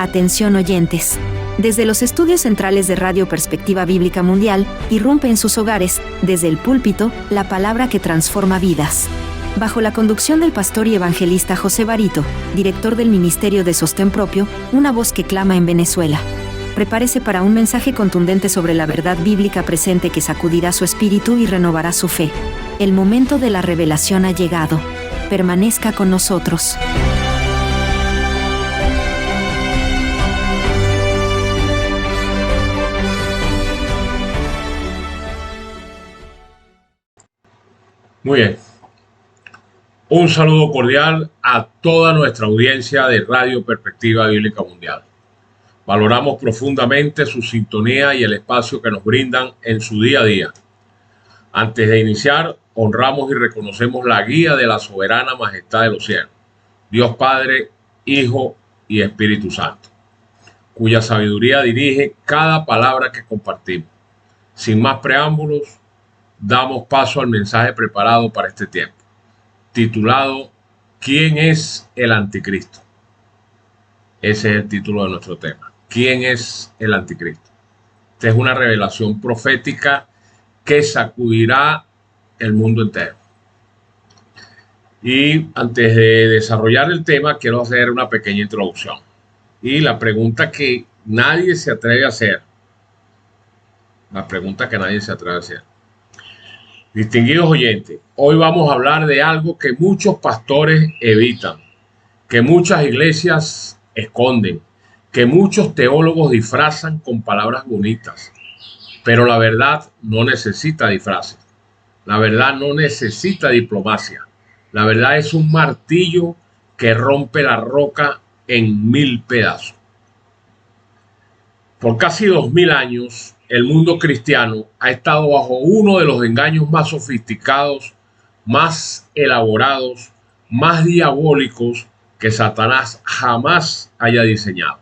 Atención oyentes. Desde los estudios centrales de Radio Perspectiva Bíblica Mundial, irrumpe en sus hogares, desde el púlpito, la palabra que transforma vidas. Bajo la conducción del pastor y evangelista José Barito, director del Ministerio de Sostén Propio, una voz que clama en Venezuela. Prepárese para un mensaje contundente sobre la verdad bíblica presente que sacudirá su espíritu y renovará su fe. El momento de la revelación ha llegado. Permanezca con nosotros. Muy bien. Un saludo cordial a toda nuestra audiencia de Radio Perspectiva Bíblica Mundial. Valoramos profundamente su sintonía y el espacio que nos brindan en su día a día. Antes de iniciar, honramos y reconocemos la guía de la soberana majestad de los cielos, Dios Padre, Hijo y Espíritu Santo, cuya sabiduría dirige cada palabra que compartimos. Sin más preámbulos, damos paso al mensaje preparado para este tiempo, titulado ¿Quién es el anticristo? Ese es el título de nuestro tema. ¿Quién es el anticristo? Esta es una revelación profética que sacudirá el mundo entero. Y antes de desarrollar el tema, quiero hacer una pequeña introducción. Y la pregunta que nadie se atreve a hacer. Distinguidos oyentes, hoy vamos a hablar de algo que muchos pastores evitan, que muchas iglesias esconden, que muchos teólogos disfrazan con palabras bonitas. Pero la verdad no necesita disfraces. La verdad no necesita diplomacia. La verdad es un martillo que rompe la roca en 1000 pedazos. Por casi 2000 años, el mundo cristiano ha estado bajo uno de los engaños más sofisticados, más elaborados, más diabólicos que Satanás jamás haya diseñado.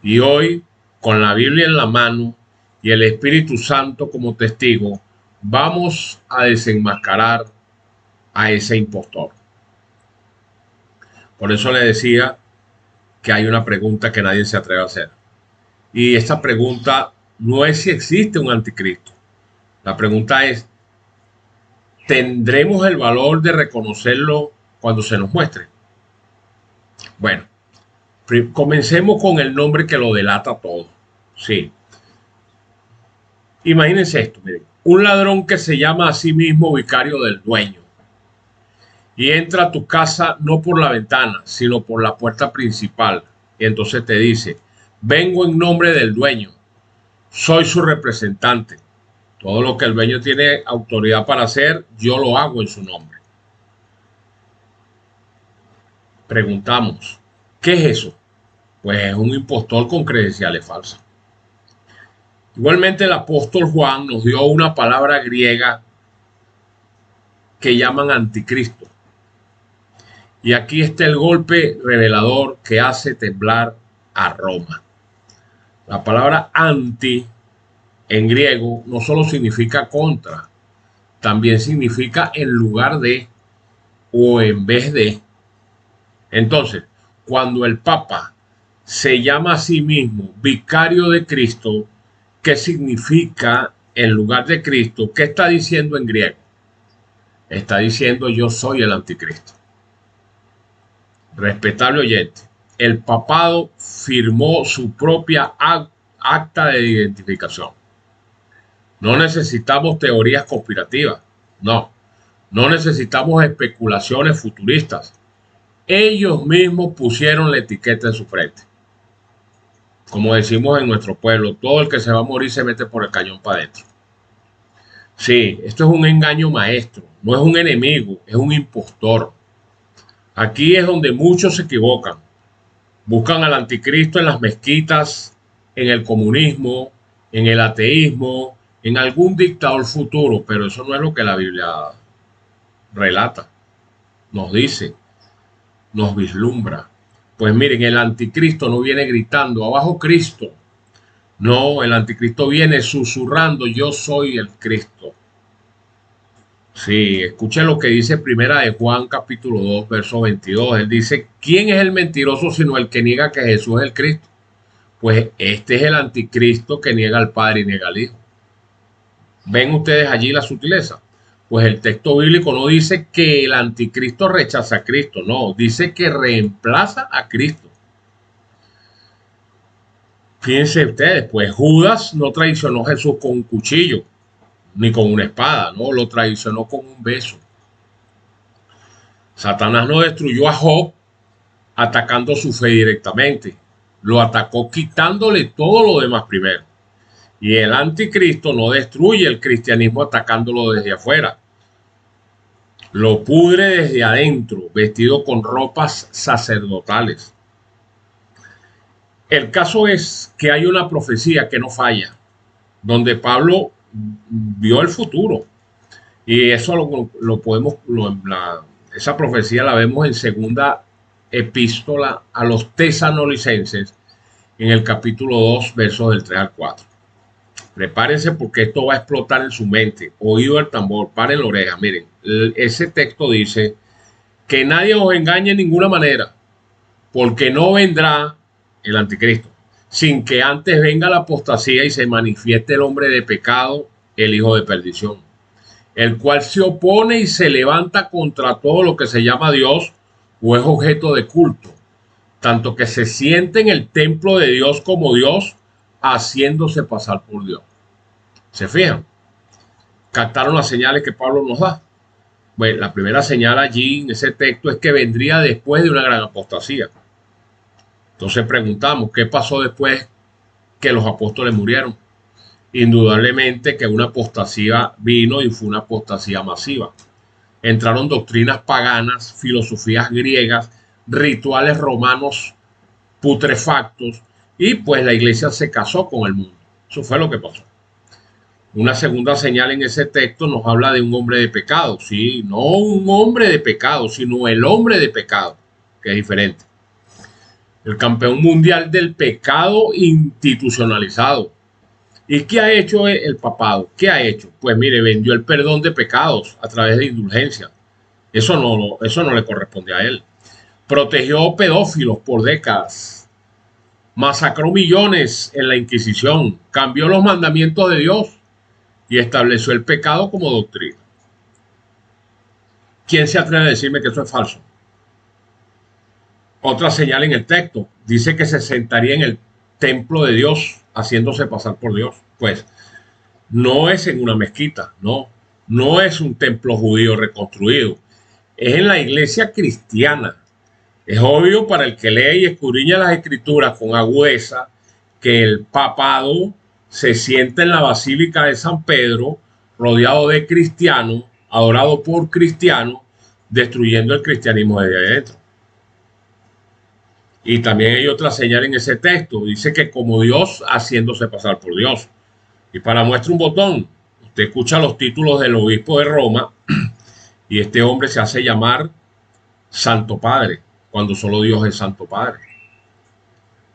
Y hoy, con la Biblia en la mano y el Espíritu Santo como testigo, vamos a desenmascarar a ese impostor. Por eso le decía que hay una pregunta que nadie se atreve a hacer. Y esta pregunta no es si existe un anticristo. La pregunta es, ¿tendremos el valor de reconocerlo cuando se nos muestre? Bueno, comencemos con el nombre que lo delata todo. Sí. Imagínense esto, miren. Un ladrón que se llama a sí mismo vicario del dueño y entra a tu casa no por la ventana, sino por la puerta principal. Y entonces te dice, vengo en nombre del dueño. Soy su representante. Todo lo que el dueño tiene autoridad para hacer, yo lo hago en su nombre. Preguntamos, ¿qué es eso? Pues es un impostor con credenciales falsas. Igualmente el apóstol Juan nos dio una palabra griega que llaman anticristo. Y aquí está el golpe revelador que hace temblar a Roma. La palabra anti en griego no solo significa contra, también significa en lugar de o en vez de. Entonces, cuando el Papa se llama a sí mismo vicario de Cristo, ¿qué significa en lugar de Cristo? ¿Qué está diciendo en griego? Está diciendo yo soy el anticristo. Respetable oyente, el papado firmó su propia acta de identificación. No necesitamos teorías conspirativas, no necesitamos especulaciones futuristas. Ellos mismos pusieron la etiqueta en su frente. Como decimos en nuestro pueblo, todo el que se va a morir se mete por el cañón para adentro. Sí, esto es un engaño maestro, no es un enemigo, es un impostor. Aquí es donde muchos se equivocan. Buscan al anticristo en las mezquitas, en el comunismo, en el ateísmo, en algún dictador futuro, pero eso no es lo que la Biblia relata, nos dice, nos vislumbra. Pues miren, el anticristo no viene gritando, abajo Cristo. No, el anticristo viene susurrando, yo soy el Cristo. Sí, escuche lo que dice Primera de Juan, capítulo 2, verso 22. Él dice, ¿quién es el mentiroso sino el que niega que Jesús es el Cristo? Pues este es el anticristo que niega al Padre y niega al Hijo. ¿Ven ustedes allí la sutileza? Pues el texto bíblico no dice que el anticristo rechaza a Cristo, no, dice que reemplaza a Cristo. Fíjense ustedes, pues Judas no traicionó a Jesús con un cuchillo, ni con una espada, no, lo traicionó con un beso. Satanás no destruyó a Job atacando su fe directamente, lo atacó quitándole todo lo demás primero. Y el anticristo no destruye el cristianismo atacándolo desde afuera. Lo pudre desde adentro, vestido con ropas sacerdotales. El caso es que hay una profecía que no falla, donde Pablo vio el futuro. Y eso lo podemos, esa profecía la vemos en segunda epístola a los tesalonicenses, en el capítulo 2, versos del 3 al 4. Prepárense porque esto va a explotar en su mente. Oído el tambor, paren la oreja. Miren, ese texto dice que nadie os engañe en ninguna manera, porque no vendrá el anticristo sin que antes venga la apostasía y se manifieste el hombre de pecado, el hijo de perdición, el cual se opone y se levanta contra todo lo que se llama Dios o es objeto de culto, tanto que se siente en el templo de Dios como Dios, haciéndose pasar por Dios. ¿Se fijan? ¿Captaron las señales que Pablo nos da? Bueno, la primera señal allí en ese texto es que vendría después de una gran apostasía. Entonces preguntamos, ¿qué pasó después que los apóstoles murieron? Indudablemente que una apostasía vino y fue una apostasía masiva. Entraron doctrinas paganas, filosofías griegas, rituales romanos putrefactos, y pues la iglesia se casó con el mundo. Eso fue lo que pasó. Una segunda señal en ese texto nos habla de un hombre de pecado. Sí, no un hombre de pecado, sino el hombre de pecado, que es diferente. El campeón mundial del pecado institucionalizado. ¿Y qué ha hecho el papado? ¿Qué ha hecho? Pues mire, vendió el perdón de pecados a través de indulgencia. Eso no le corresponde a él. Protegió pedófilos por décadas. Masacró millones en la Inquisición. Cambió los mandamientos de Dios y estableció el pecado como doctrina. ¿Quién se atreve a decirme que eso es falso? Otra señal en el texto. Dice que se sentaría en el templo de Dios haciéndose pasar por Dios. Pues no es en una mezquita, no es un templo judío reconstruido. Es en la iglesia cristiana. Es obvio para el que lee y escudriña las escrituras con agudeza que el papado se sienta en la Basílica de San Pedro, rodeado de cristianos, adorado por cristianos, destruyendo el cristianismo desde adentro. Y también hay otra señal en ese texto. Dice que como Dios haciéndose pasar por Dios. Y para muestra un botón, usted escucha los títulos del obispo de Roma y este hombre se hace llamar Santo Padre, cuando solo Dios es Santo Padre.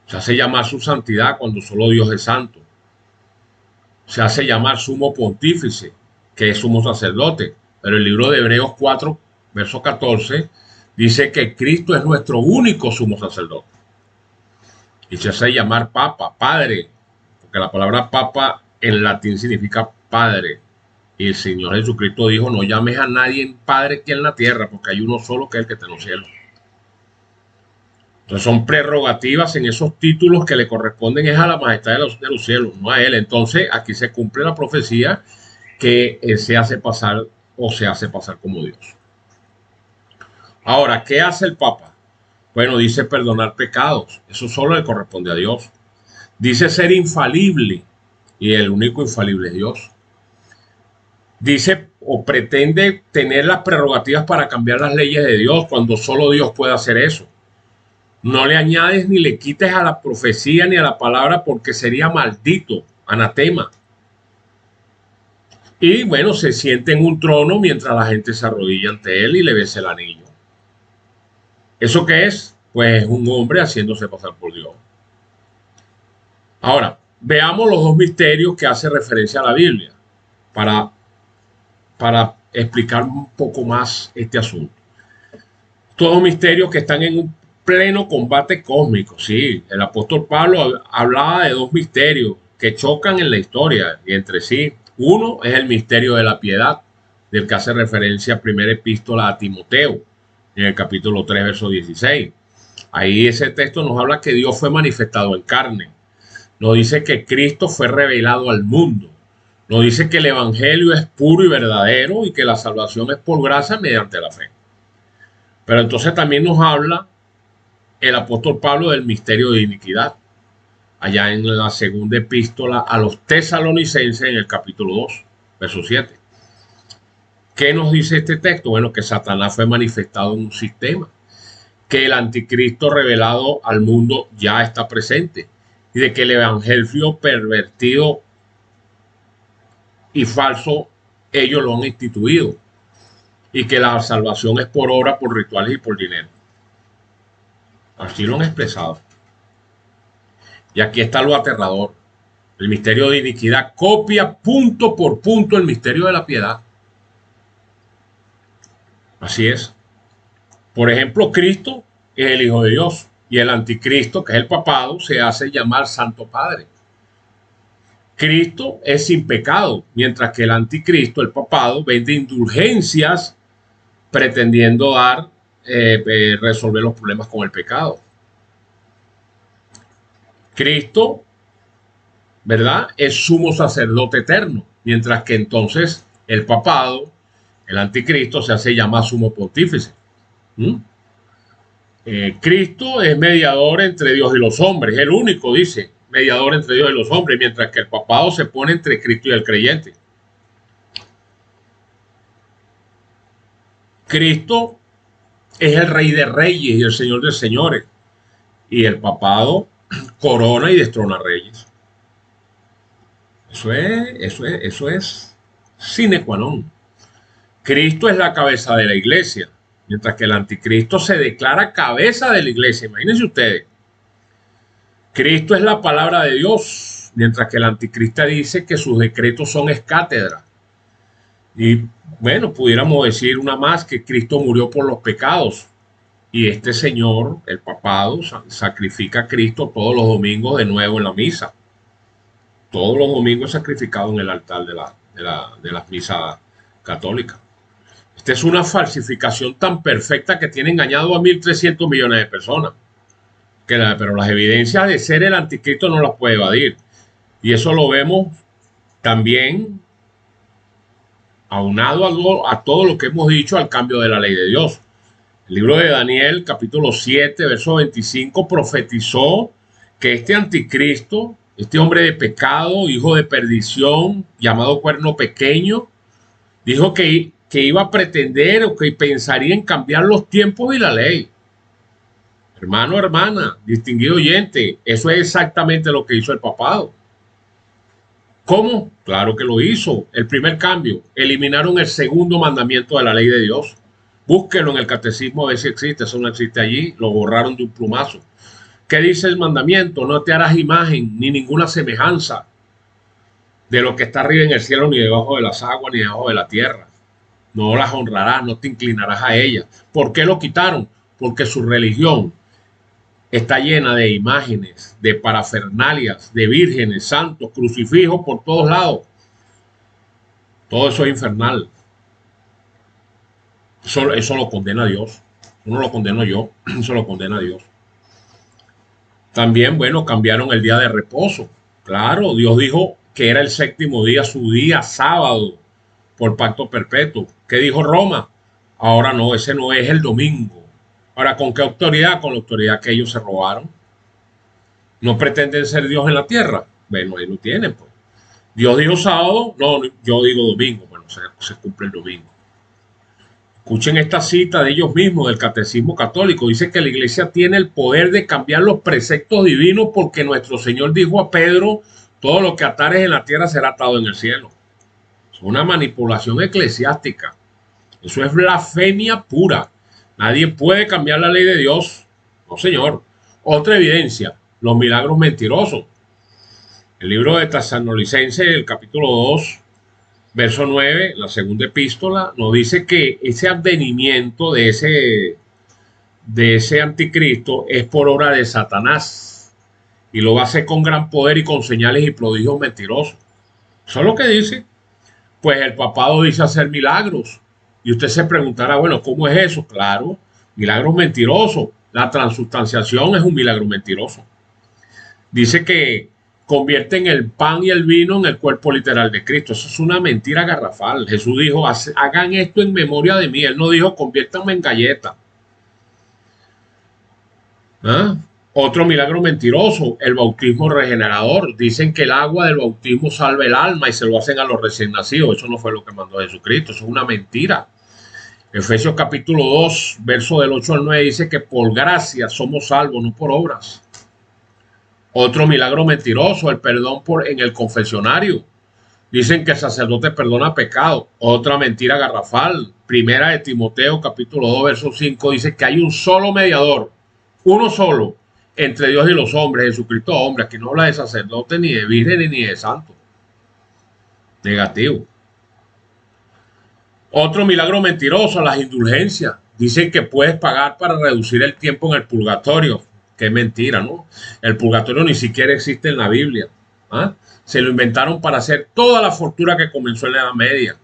Se hace llamar su santidad cuando solo Dios es santo. Se hace llamar sumo pontífice, que es sumo sacerdote. Pero el libro de Hebreos 4, verso 14, dice que Cristo es nuestro único sumo sacerdote. Y se hace llamar papa, padre, porque la palabra papa en latín significa padre. Y el Señor Jesucristo dijo, no llames a nadie padre que en la tierra, porque hay uno solo que es el que está en los cielos. Entonces son prerrogativas en esos títulos que le corresponden es a la majestad de los cielos, no a él. Entonces aquí se cumple la profecía que él se hace pasar o se hace pasar como Dios. Ahora, ¿qué hace el Papa? Bueno, dice perdonar pecados. Eso solo le corresponde a Dios. Dice ser infalible y el único infalible es Dios. Dice o pretende tener las prerrogativas para cambiar las leyes de Dios cuando solo Dios puede hacer eso. No le añades ni le quites a la profecía ni a la palabra porque sería maldito, anatema. Y bueno, se siente en un trono mientras la gente se arrodilla ante él y le besa el anillo. ¿Eso qué es? Pues es un hombre haciéndose pasar por Dios. Ahora, veamos los dos misterios que hace referencia a la Biblia para explicar un poco más este asunto. Todos misterios que están en un pleno combate cósmico. Sí, el apóstol Pablo hablaba de dos misterios que chocan en la historia y entre sí. Uno es el misterio de la piedad, del que hace referencia a primera epístola a Timoteo, en el capítulo 3, verso 16. Ahí ese texto nos habla que Dios fue manifestado en carne. Nos dice que Cristo fue revelado al mundo. Nos dice que el evangelio es puro y verdadero y que la salvación es por gracia mediante la fe. Pero entonces también nos habla el apóstol Pablo del misterio de iniquidad, allá en la segunda epístola a los tesalonicenses en el capítulo 2, verso 7. ¿Qué nos dice este texto? Bueno, que Satanás fue manifestado en un sistema, que el anticristo revelado al mundo ya está presente y de que el evangelio pervertido y falso ellos lo han instituido y que la salvación es por obra, por rituales y por dinero. Así lo han expresado. Y aquí está lo aterrador. El misterio de iniquidad copia punto por punto el misterio de la piedad. Así es. Por ejemplo, Cristo es el Hijo de Dios y el anticristo, que es el papado, se hace llamar Santo Padre. Cristo es sin pecado, mientras que el anticristo, el papado, vende indulgencias pretendiendo resolver los problemas con el pecado. Cristo, ¿verdad?, es sumo sacerdote eterno, mientras que entonces el papado, el anticristo, se hace llamar sumo pontífice. Cristo es mediador entre Dios y los hombres, el único, dice, mediador entre Dios y los hombres, mientras que el papado se pone entre Cristo y el creyente. Cristo es el Rey de Reyes y el Señor de Señores, y el papado corona y destrona reyes. Eso es sine qua non. Cristo es la cabeza de la iglesia, mientras que el anticristo se declara cabeza de la iglesia. Imagínense ustedes. Cristo es la palabra de Dios, mientras que el anticristo dice que sus decretos son escátedra. Y bueno, pudiéramos decir una más, que Cristo murió por los pecados. Y este señor, el papado, sacrifica a Cristo todos los domingos de nuevo en la misa. Todos los domingos sacrificado en el altar de las misas católicas. Esta es una falsificación tan perfecta que tiene engañado a 1.300 millones de personas. Pero las evidencias de ser el anticristo no las puede evadir. Y eso lo vemos también aunado a todo lo que hemos dicho al cambio de la ley de Dios. El libro de Daniel, capítulo 7, verso 25, profetizó que este anticristo, este hombre de pecado, hijo de perdición, llamado cuerno pequeño, dijo que iba a pretender o que pensaría en cambiar los tiempos y la ley. Hermano, hermana, distinguido oyente, eso es exactamente lo que hizo el papado. ¿Cómo? Claro que lo hizo. El primer cambio, eliminaron el segundo mandamiento de la ley de Dios. Búsquenlo en el catecismo a ver si existe. Eso no existe allí. Lo borraron de un plumazo. ¿Qué dice el mandamiento? No te harás imagen ni ninguna semejanza de lo que está arriba en el cielo, ni debajo de las aguas, ni debajo de la tierra. No las honrarás, no te inclinarás a ellas. ¿Por qué lo quitaron? Porque su religión está llena de imágenes, de parafernalias, de vírgenes, santos, crucifijos por todos lados. Todo eso es infernal. Eso lo condena a Dios. Eso no lo condeno yo, eso lo condena a Dios. También, bueno, cambiaron el día de reposo. Claro, Dios dijo que era el séptimo día, su día sábado, por pacto perpetuo. ¿Qué dijo Roma? Ahora no, ese no es el domingo. Ahora, ¿con qué autoridad? Con la autoridad que ellos se robaron. ¿No pretenden ser Dios en la tierra? Bueno, ahí lo tienen, pues. Dios dijo sábado, no, yo digo domingo. Bueno, se cumple el domingo. Escuchen esta cita de ellos mismos, del Catecismo Católico. Dice que la iglesia tiene el poder de cambiar los preceptos divinos porque nuestro Señor dijo a Pedro, todo lo que atares en la tierra será atado en el cielo. Es una manipulación eclesiástica. Eso es blasfemia pura. Nadie puede cambiar la ley de Dios. No, señor. Otra evidencia, los milagros mentirosos. El libro de Tesalonicenses, el capítulo 2, verso 9, la segunda epístola, nos dice que ese advenimiento de ese anticristo es por obra de Satanás y lo va a hacer con gran poder y con señales y prodigios mentirosos. Eso es lo que dice. Pues el papado dice hacer milagros. Y usted se preguntará, bueno, ¿cómo es eso? Claro, milagros mentirosos. La transustanciación es un milagro mentiroso. Dice que convierten el pan y el vino en el cuerpo literal de Cristo. Eso es una mentira garrafal. Jesús dijo, hagan esto en memoria de mí. Él no dijo, conviértanme en galleta. ¿Ah? Otro milagro mentiroso, el bautismo regenerador. Dicen que el agua del bautismo salva el alma y se lo hacen a los recién nacidos. Eso no fue lo que mandó Jesucristo, eso es una mentira. Efesios capítulo 2, verso del 8 al 9 dice que por gracia somos salvos, no por obras. Otro milagro mentiroso, el perdón en el confesionario. Dicen que el sacerdote perdona pecado. Otra mentira garrafal. Primera de Timoteo capítulo 2, verso 5 dice que hay un solo mediador, uno solo, entre Dios y los hombres, Jesucristo hombre. Aquí no habla de sacerdote, ni de virgen, ni de santo. Negativo. Otro milagro mentiroso, las indulgencias. Dicen que puedes pagar para reducir el tiempo en el purgatorio. Qué mentira, ¿no? El purgatorio ni siquiera existe en la Biblia. ¿Ah? Se lo inventaron para hacer toda la fortuna que comenzó en la Edad Media.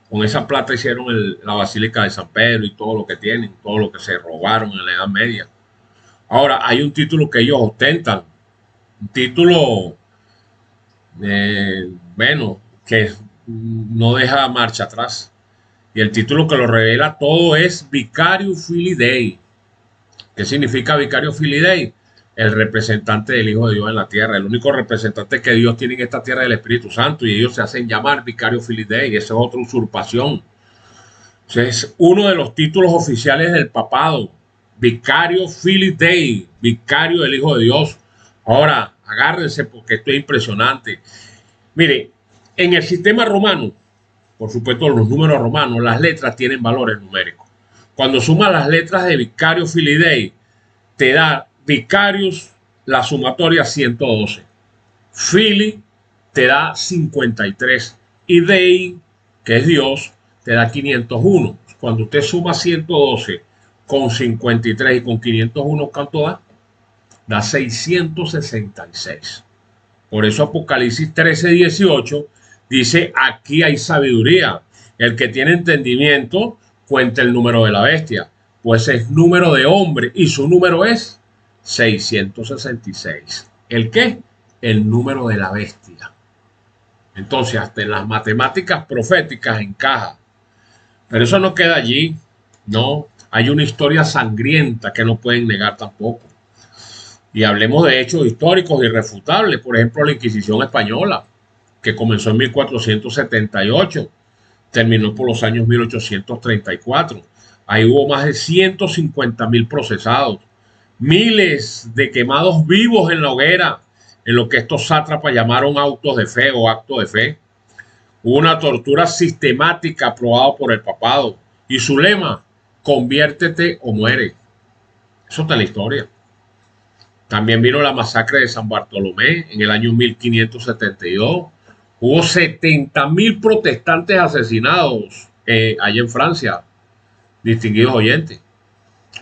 Con esa plata hicieron la Basílica de San Pedro y todo lo que tienen, todo lo que se robaron en la Edad Media. Ahora, hay un título que ellos ostentan, un título, bueno, que no deja marcha atrás. Y el título que lo revela todo es Vicario Filii Dei. ¿Qué significa Vicario Filii Dei? El representante del Hijo de Dios en la tierra. El único representante que Dios tiene en esta tierra es el Espíritu Santo, y ellos se hacen llamar Vicario Filii Dei. Esa es otra usurpación. O sea, es uno de los títulos oficiales del papado. Vicario Filii Dei, vicario del Hijo de Dios. Ahora, agárrense porque esto es impresionante. Mire, en el sistema romano, por supuesto los números romanos, las letras tienen valores numéricos. Cuando sumas las letras de Vicario Filii Dei, te da Vicarius, la sumatoria 112. Filii te da 53. Y Dei, que es Dios, te da 501. Cuando usted suma 112 con 53 y con 501, ¿cuánto da? Da 666. Por eso Apocalipsis 13:18 dice, aquí hay sabiduría. El que tiene entendimiento, cuenta el número de la bestia, pues es número de hombre y su número es 666. ¿El qué? El número de la bestia. Entonces, hasta en las matemáticas proféticas encaja. Pero eso no queda allí, no. Hay una historia sangrienta que no pueden negar tampoco. Y hablemos de hechos históricos irrefutables. Por ejemplo, la Inquisición española, que comenzó en 1478, terminó por los años 1834. Ahí hubo más de 150.000 procesados, miles de quemados vivos en la hoguera, en lo que estos sátrapas llamaron autos de fe o actos de fe. Hubo una tortura sistemática aprobada por el papado y su lema, conviértete o muere. Eso está en la historia. También vino la masacre de San Bartolomé en el año 1572. Hubo 70.000 protestantes asesinados allá en Francia, distinguidos oyentes.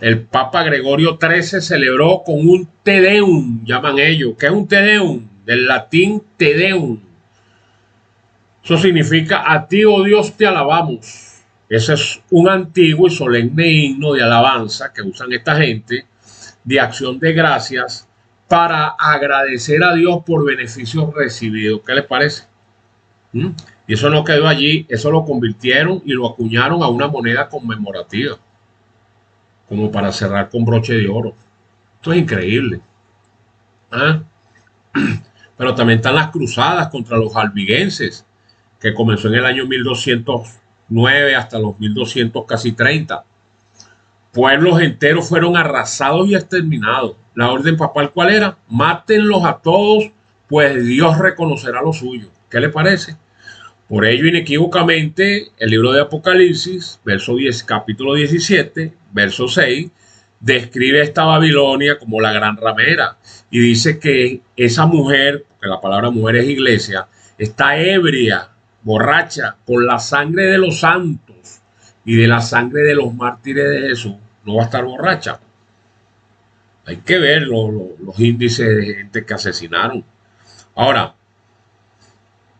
El Papa Gregorio XIII celebró con un Te Deum, llaman ellos. ¿Qué es un Te Deum? Del latín Te Deum. Eso significa a ti, oh Dios, te alabamos. Ese es un antiguo y solemne himno de alabanza que usan esta gente, de acción de gracias, para agradecer a Dios por beneficios recibidos. ¿Qué les parece? Y eso no quedó allí, eso lo convirtieron y lo acuñaron a una moneda conmemorativa, como para cerrar con broche de oro. Esto es increíble. ¿Ah? Pero también están las cruzadas contra los albigenses, que comenzó en el año 1209 hasta los 1200, casi 30. Pueblos enteros fueron arrasados y exterminados. La orden papal, ¿cuál era? Mátenlos a todos, pues Dios reconocerá lo suyo. ¿Qué le parece? Por ello, inequívocamente, el libro de Apocalipsis, verso 10, capítulo 17, verso 6, describe esta Babilonia como la gran ramera y dice que esa mujer, porque la palabra mujer es iglesia, está ebria borracha con la sangre de los santos y de la sangre de los mártires de Jesús, no va a estar borracha. Hay que ver los índices de gente que asesinaron. Ahora,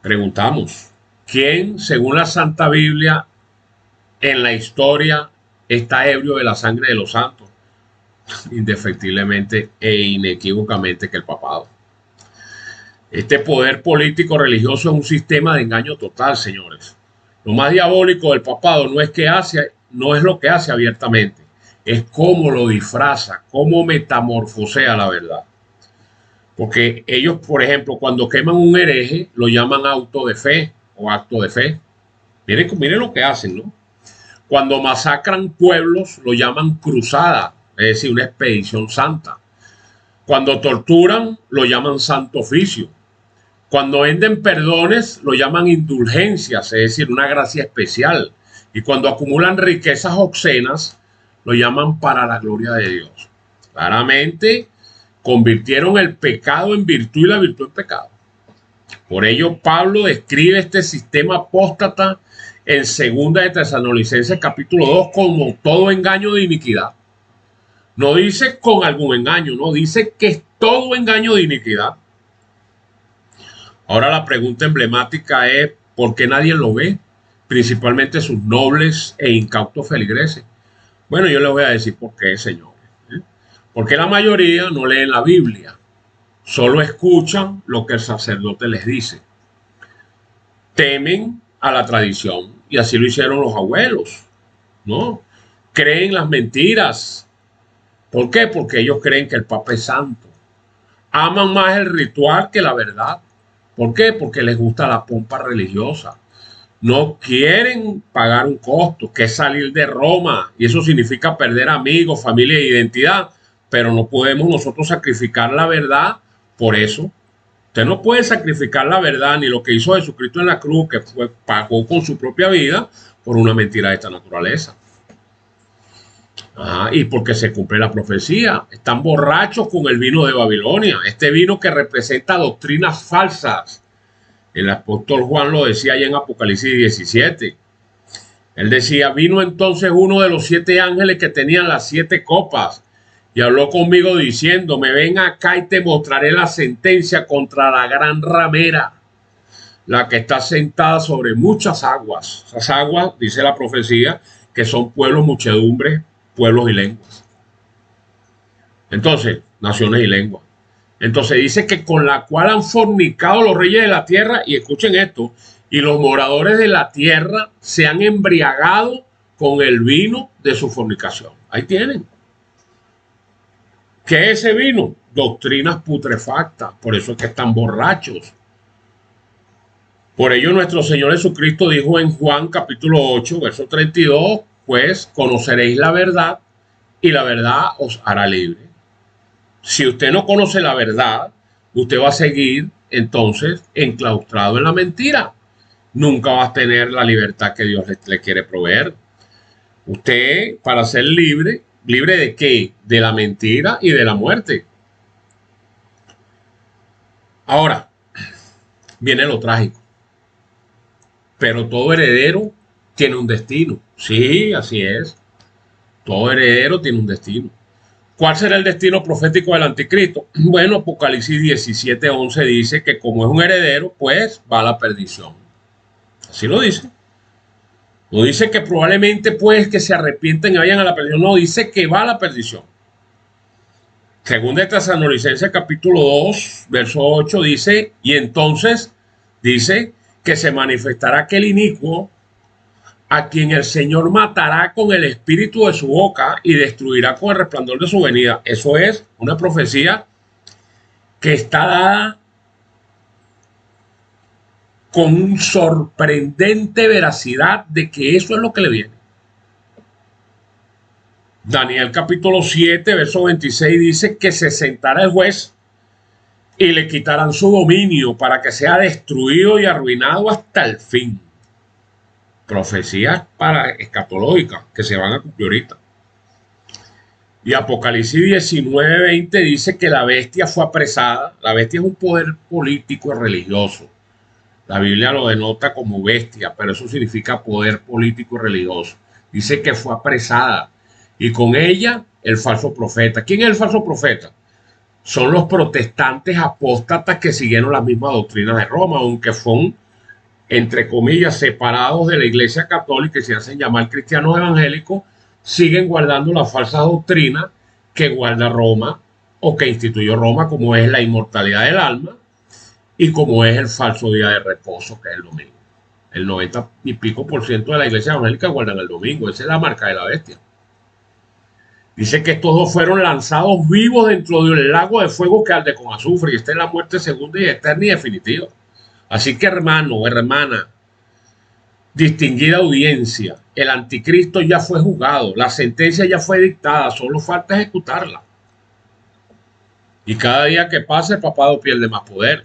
preguntamos, ¿quién, según la Santa Biblia, en la historia está ebrio de la sangre de los santos? Indefectiblemente e inequívocamente que el papado. Este poder político religioso es un sistema de engaño total, señores. Lo más diabólico del papado no es lo que hace abiertamente, es cómo lo disfraza, cómo metamorfosea la verdad. Porque ellos, por ejemplo, cuando queman un hereje, lo llaman auto de fe o acto de fe. Miren lo que hacen, ¿no? Cuando masacran pueblos, lo llaman cruzada, es decir, una expedición santa. Cuando torturan, lo llaman santo oficio. Cuando venden perdones, lo llaman indulgencias, es decir, una gracia especial. Y cuando acumulan riquezas obscenas, lo llaman para la gloria de Dios. Claramente, convirtieron el pecado en virtud y la virtud en pecado. Por ello, Pablo describe este sistema apóstata en 2 de Tesalonicenses capítulo 2 como todo engaño de iniquidad. No dice con algún engaño, no, dice que es todo engaño de iniquidad. Ahora la pregunta emblemática es, ¿por qué nadie lo ve? Principalmente sus nobles e incautos feligreses. Bueno, yo les voy a decir por qué, señores. Porque la mayoría no leen la Biblia, solo escuchan lo que el sacerdote les dice. Temen a la tradición, y así lo hicieron los abuelos, ¿no? Creen las mentiras. ¿Por qué? Porque ellos creen que el Papa es santo. Aman más el ritual que la verdad. ¿Por qué? Porque les gusta la pompa religiosa. No quieren pagar un costo, que es salir de Roma, y eso significa perder amigos, familia e identidad, pero no podemos nosotros sacrificar la verdad por eso. Usted no puede sacrificar la verdad ni lo que hizo Jesucristo en la cruz, que pagó con su propia vida por una mentira de esta naturaleza. Y porque se cumple la profecía. Están borrachos con el vino de Babilonia, este vino que representa doctrinas falsas. El apóstol Juan lo decía allá en Apocalipsis 17. Él decía, vino entonces uno de los 7 ángeles que tenían las 7 copas y habló conmigo diciéndome, ven acá y te mostraré la sentencia contra la gran ramera, la que está sentada sobre muchas aguas. Esas aguas, dice la profecía, que son pueblos, muchedumbres, pueblos y lenguas. Entonces, naciones y lenguas. Entonces dice que con la cual han fornicado los reyes de la tierra, y escuchen esto, y los moradores de la tierra se han embriagado con el vino de su fornicación. Ahí tienen. ¿Qué es ese vino? Doctrinas putrefactas, por eso es que están borrachos. Por ello nuestro Señor Jesucristo dijo en Juan capítulo 8, verso 32, pues conoceréis la verdad y la verdad os hará libre. Si usted no conoce la verdad, usted va a seguir entonces enclaustrado en la mentira. Nunca va a tener la libertad que Dios le quiere proveer. Usted, para ser libre, ¿libre de qué? De la mentira y de la muerte. Ahora, viene lo trágico. Pero todo heredero tiene un destino. Sí, así es. Todo heredero tiene un destino. ¿Cuál será el destino profético del anticristo? Bueno, Apocalipsis 17:11 dice que como es un heredero, pues va a la perdición. Así lo dice. No dice que probablemente pues que se arrepienten y vayan a la perdición. No, dice que va a la perdición. Según de Tesalonicenses capítulo 2, verso 8 dice, y entonces dice que se manifestará aquel inicuo a quien el Señor matará con el espíritu de su boca y destruirá con el resplandor de su venida. Eso es una profecía que está dada con una sorprendente veracidad de que eso es lo que le viene. Daniel capítulo 7, verso 26 dice que se sentará el juez y le quitarán su dominio para que sea destruido y arruinado hasta el fin. Profecías para escatológicas que se van a cumplir ahorita. Y Apocalipsis 19:20 dice que la bestia fue apresada. La bestia es un poder político y religioso. La Biblia lo denota como bestia, pero eso significa poder político y religioso. Dice que fue apresada y con ella el falso profeta. ¿Quién es el falso profeta? Son los protestantes apóstatas que siguieron las mismas doctrinas de Roma, aunque son, entre comillas, separados de la Iglesia Católica y se hacen llamar cristianos evangélicos, siguen guardando la falsa doctrina que guarda Roma o que instituyó Roma, como es la inmortalidad del alma y como es el falso día de reposo, que es el domingo. El 90 y pico por ciento de la Iglesia evangélica guardan el domingo. Esa es la marca de la bestia. Dice que estos dos fueron lanzados vivos dentro del lago de fuego que arde con azufre, y esta es la muerte segunda y eterna y definitiva. Así que, hermano, hermana, distinguida audiencia, el anticristo ya fue juzgado, la sentencia ya fue dictada, solo falta ejecutarla. Y cada día que pasa el papado pierde más poder.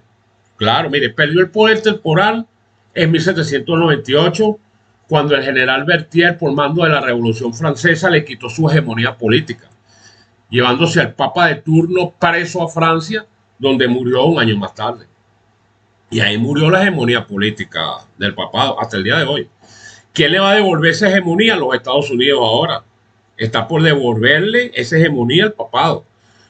Claro, mire, perdió el poder temporal en 1798, cuando el general Berthier, por mando de la Revolución Francesa, le quitó su hegemonía política, llevándose al papa de turno preso a Francia, donde murió un año más tarde. Y ahí murió la hegemonía política del papado hasta el día de hoy. ¿Quién le va a devolver esa hegemonía? Los Estados Unidos ahora. Está por devolverle esa hegemonía al papado.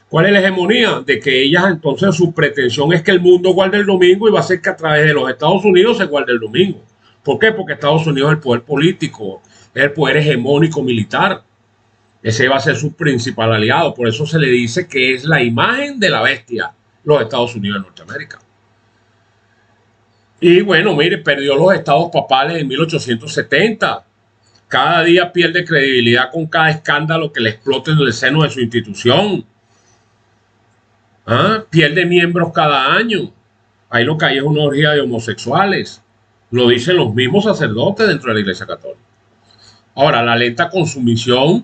¿Cuál es la hegemonía? De que ellas entonces su pretensión es que el mundo guarde el domingo, y va a ser que a través de los Estados Unidos se guarde el domingo. ¿Por qué? Porque Estados Unidos es el poder político, es el poder hegemónico militar. Ese va a ser su principal aliado. Por eso se le dice que es la imagen de la bestia, los Estados Unidos de Norteamérica. Y bueno, mire, perdió los estados papales en 1870. Cada día pierde credibilidad con cada escándalo que le explote en el seno de su institución. Pierde miembros cada año. Ahí lo que hay es una orgía de homosexuales. Lo dicen los mismos sacerdotes dentro de la Iglesia Católica. Ahora, la lenta consumición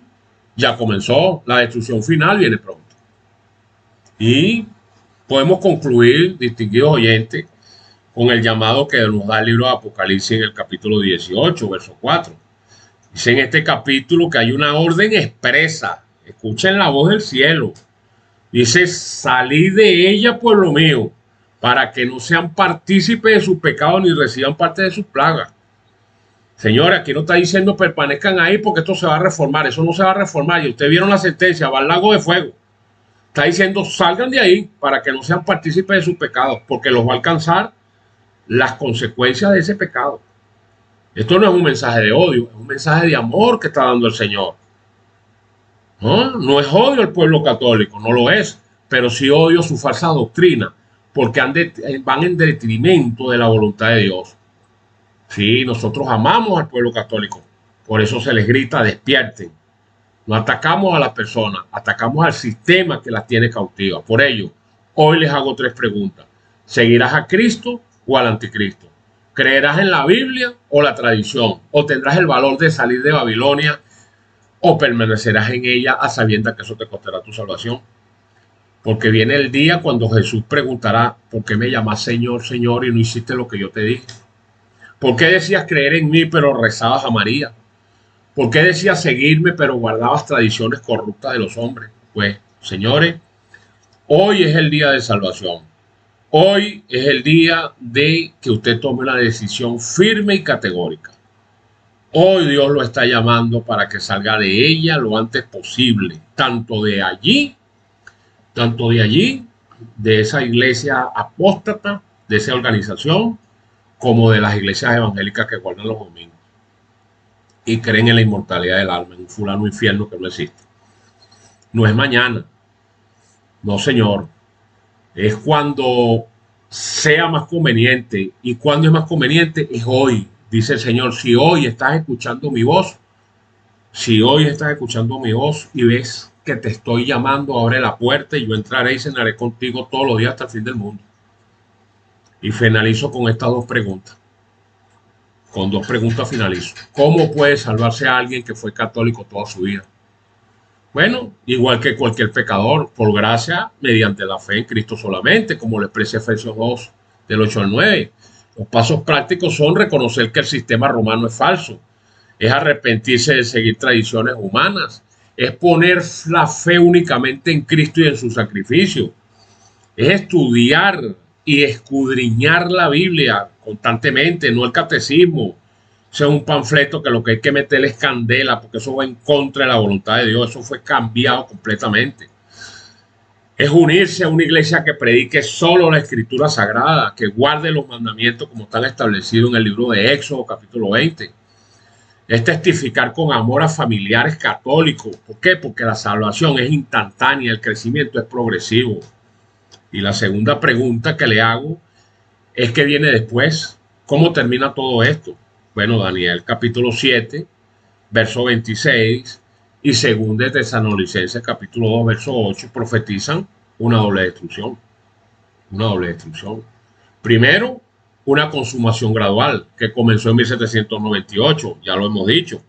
ya comenzó. La destrucción final viene pronto. Y podemos concluir, distinguidos oyentes, con el llamado que nos da el libro de Apocalipsis en el capítulo 18, verso 4. Dice en este capítulo que hay una orden expresa. Escuchen la voz del cielo. Dice: salid de ella, pueblo mío, para que no sean partícipes de sus pecados ni reciban parte de sus plagas. Señora, aquí no está diciendo permanezcan ahí porque esto se va a reformar. Eso no se va a reformar. Y ustedes vieron la sentencia, va al lago de fuego. Está diciendo salgan de ahí para que no sean partícipes de sus pecados, porque los va a alcanzar las consecuencias de ese pecado. Esto no es un mensaje de odio, es un mensaje de amor que está dando el Señor. No es odio al pueblo católico, no lo es, pero sí odio su falsa doctrina, porque van en detrimento de la voluntad de Dios. Sí, nosotros amamos al pueblo católico, por eso se les grita: despierten. No atacamos a las personas, atacamos al sistema que las tiene cautivas. Por ello, hoy les hago 3 preguntas. ¿Seguirás a Cristo o al anticristo? ¿Creerás en la Biblia o la tradición? ¿O tendrás el valor de salir de Babilonia? ¿O permanecerás en ella a sabiendas que eso te costará tu salvación? Porque viene el día cuando Jesús preguntará: ¿por qué me llamas Señor, Señor, y no hiciste lo que yo te dije? ¿Por qué decías creer en mí pero rezabas a María? ¿Por qué decías seguirme pero guardabas tradiciones corruptas de los hombres? Pues, señores, hoy es el día de salvación. Hoy es el día de que usted tome una decisión firme y categórica. Hoy Dios lo está llamando para que salga de ella lo antes posible, tanto de allí, de esa iglesia apóstata, de esa organización, como de las iglesias evangélicas que guardan los domingos y creen en la inmortalidad del alma, en un fulano infierno que no existe. No es mañana, no, señor. Es cuando sea más conveniente. ¿Y cuando es más conveniente? Es hoy. Dice el Señor: si hoy estás escuchando mi voz, y ves que te estoy llamando, abre la puerta y yo entraré y cenaré contigo todos los días hasta el fin del mundo. Y finalizo con estas 2 preguntas. Con 2 preguntas finalizo. ¿Cómo puede salvarse a alguien que fue católico toda su vida? Bueno, igual que cualquier pecador, por gracia, mediante la fe en Cristo solamente, como lo expresa Efesios 2, del 8 al 9. Los pasos prácticos son reconocer que el sistema romano es falso, es arrepentirse de seguir tradiciones humanas, es poner la fe únicamente en Cristo y en su sacrificio, es estudiar y escudriñar la Biblia constantemente, no el catecismo. Ese es un panfleto que lo que hay que meterle es candela, porque eso va en contra de la voluntad de Dios. Eso fue cambiado completamente. Es unirse a una iglesia que predique solo la escritura sagrada, que guarde los mandamientos como están establecidos en el libro de Éxodo, capítulo 20. Es testificar con amor a familiares católicos. ¿Por qué? Porque la salvación es instantánea, el crecimiento es progresivo. Y la segunda pregunta que le hago es ¿qué viene después? ¿Cómo termina todo esto? Bueno, Daniel capítulo 7, verso 26 y 2 de Tesalonicenses capítulo 2, verso 8 profetizan una doble destrucción. Una doble destrucción. Primero, una consumación gradual que comenzó en 1798, ya lo hemos dicho,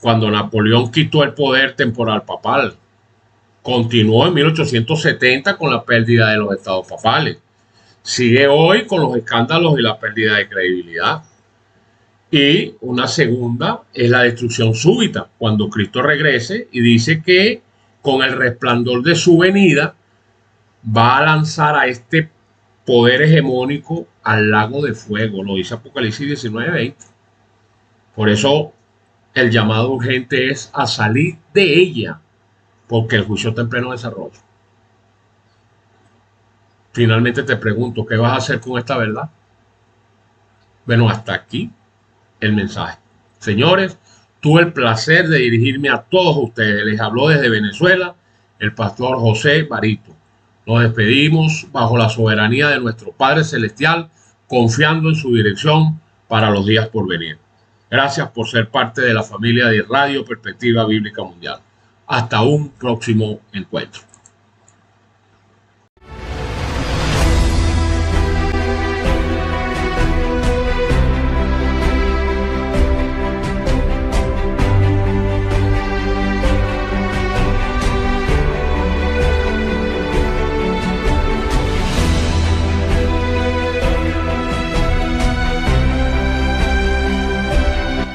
cuando Napoleón quitó el poder temporal papal. Continuó en 1870 con la pérdida de los estados papales. Sigue hoy con los escándalos y la pérdida de credibilidad. Y una segunda es la destrucción súbita, cuando Cristo regrese y dice que con el resplandor de su venida va a lanzar a este poder hegemónico al lago de fuego, lo dice Apocalipsis 19:20. Por eso el llamado urgente es a salir de ella, porque el juicio está en pleno desarrollo. Finalmente te pregunto, ¿qué vas a hacer con esta verdad? Bueno, hasta aquí el mensaje. Señores, tuve el placer de dirigirme a todos ustedes. Les habló desde Venezuela el pastor José Barito. Nos despedimos bajo la soberanía de nuestro Padre Celestial, confiando en su dirección para los días por venir. Gracias por ser parte de la familia de Radio Perspectiva Bíblica Mundial. Hasta un próximo encuentro.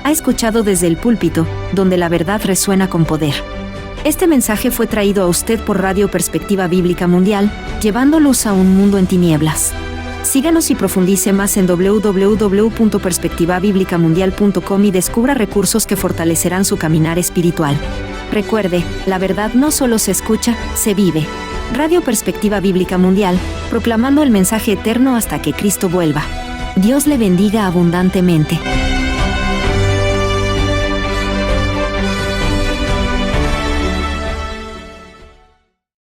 Ha escuchado Desde el Púlpito, donde la verdad resuena con poder. Este mensaje fue traído a usted por Radio Perspectiva Bíblica Mundial, llevando luz a un mundo en tinieblas. Síganos y profundice más en www.perspectivabiblicamundial.com y descubra recursos que fortalecerán su caminar espiritual. Recuerde, la verdad no solo se escucha, se vive. Radio Perspectiva Bíblica Mundial, proclamando el mensaje eterno hasta que Cristo vuelva. Dios le bendiga abundantemente.